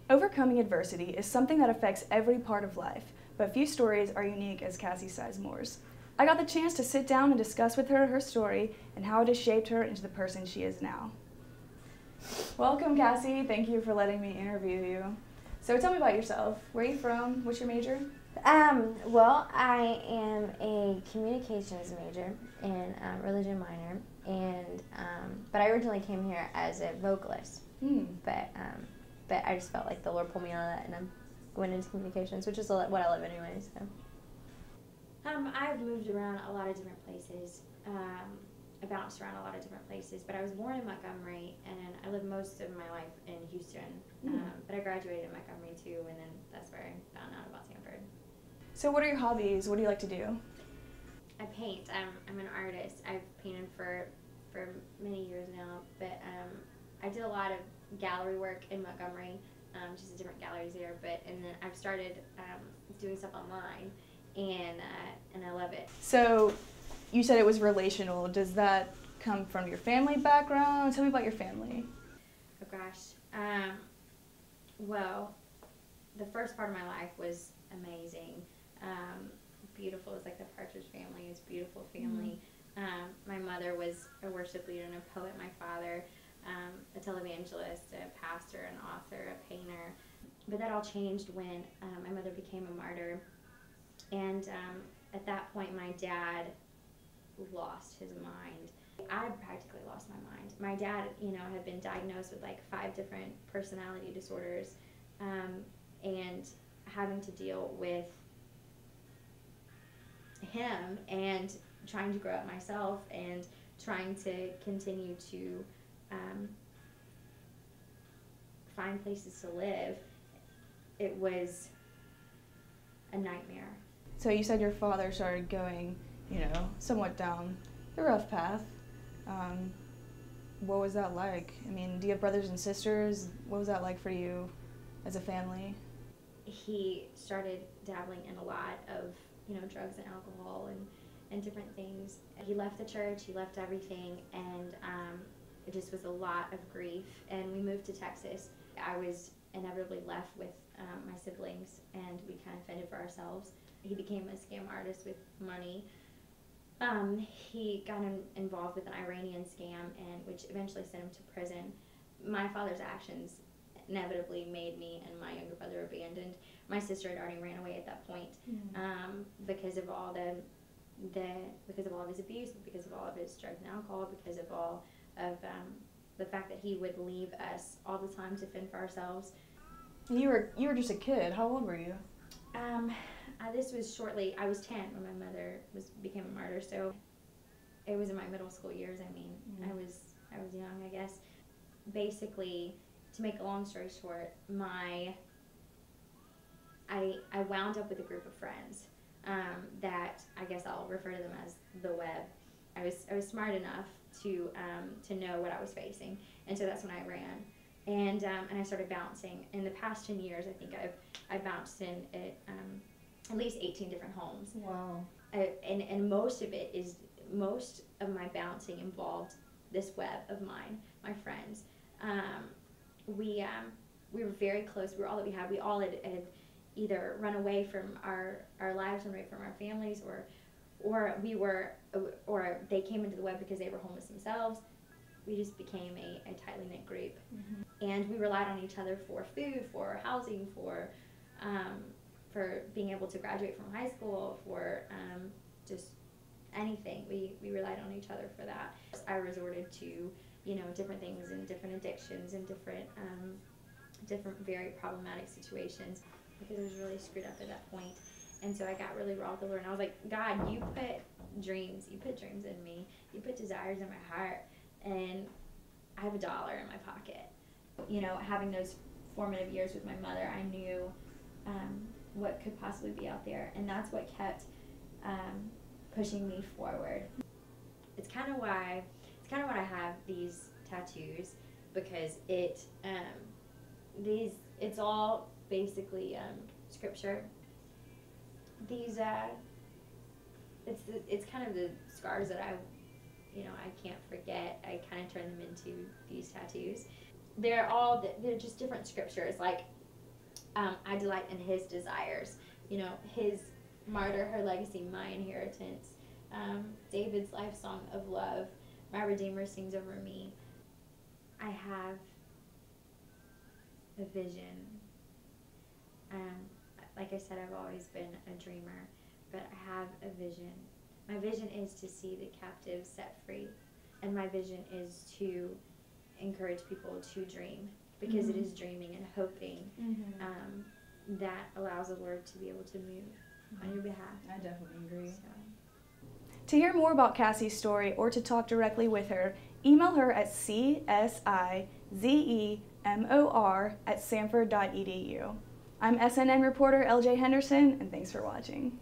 Overcoming adversity is something that affects every part of life, but few stories are unique as Cassie Story's. I got the chance to sit down and discuss with her her story and how it has shaped her into the person she is now. Welcome, Cassie. Thank you for letting me interview you. So tell me about yourself. Where are you from? What's your major? Well, I am a communications major and religion minor, and but I originally came here as a vocalist. But I just felt like the Lord pulled me out of that, and I'm going into communications, which is what I love anyway. So. I've moved around a lot of different places. I bounced around a lot of different places, but I was born in Montgomery, and I lived most of my life in Houston. But I graduated in Montgomery too, and then that's where I found out about Samford. So what are your hobbies? What do you like to do? I paint. I'm an artist. I've painted for many years now, but I did a lot of gallery work in Montgomery, just different galleries there. And then I've started doing stuff online, and I love it. So you said it was relational. Does that come from your family background? Tell me about your family. Oh gosh. Well, the first part of my life was amazing. Beautiful. It's like the Partridge Family. It's a beautiful family. My mother was a worship leader and a poet. My father, a televangelist, a pastor, an author, a painter. But that all changed when my mother became a martyr. And at that point, my dad lost his mind. I practically lost my mind. My dad, had been diagnosed with like 5 different personality disorders, and having to deal with him and trying to grow up myself and trying to continue to find places to live. It was a nightmare. So you said your father started going, somewhat down the rough path. What was that like? I mean, do you have brothers and sisters? What was that like for you as a family? He started dabbling in a lot of, drugs and alcohol and different things. He left the church, he left everything, and it just was a lot of grief. And we moved to Texas. I was inevitably left with my siblings, and we kind of fended for ourselves. He became a scam artist with money. He got involved with an Iranian scam, which eventually sent him to prison. My father's actions inevitably made me and my younger brother abandoned. My sister had already ran away at that point, because of all because of all of his abuse, because of all of his drugs and alcohol, because of all of the fact that he would leave us all the time to fend for ourselves. You were just a kid. How old were you? This was shortly. I was 10 when my mother became a martyr, so it was in my middle school years. I mean, I was young, I guess. Basically, to make a long story short, I wound up with a group of friends that I guess I'll refer to them as the web. I was smart enough to know what I was facing, and so that's when I ran, and I started bouncing. In the past 10 years, I think I've bounced in at least 18 different homes. Wow. And most of my bouncing involved this web of mine, my friends. We were very close. We were all that we had. We all had either run away from our lives, run away from our families, or they came into the web because they were homeless themselves. We just became a tightly knit group, and we relied on each other for food, for housing, for being able to graduate from high school, for just anything. We relied on each other for that. I resorted to different things and different addictions and different very problematic situations because I was really screwed up at that point. And so I got really raw with the Lord, and I was like, God, you put dreams in me, you put desires in my heart, and I have $1 in my pocket. Having those formative years with my mother, I knew what could possibly be out there, and that's what kept pushing me forward. It's kind of why I have these tattoos, because it's all basically scripture. These it's kind of the scars that I can't forget. I kind of turn them into these tattoos. They're just different scriptures. Like I delight in his desires. You know, his martyr, her legacy, my inheritance. David's life song of love. My Redeemer sings over me. I have a vision. Like I said, I've always been a dreamer, but I have a vision. My vision is to see the captives set free, and my vision is to encourage people to dream, because it is dreaming and hoping that allows the Lord to be able to move on your behalf. I definitely agree. So. To hear more about Cassie's story or to talk directly with her, email her at csizemor@samford.edu. I'm SNN reporter LJ Henderson, and thanks for watching.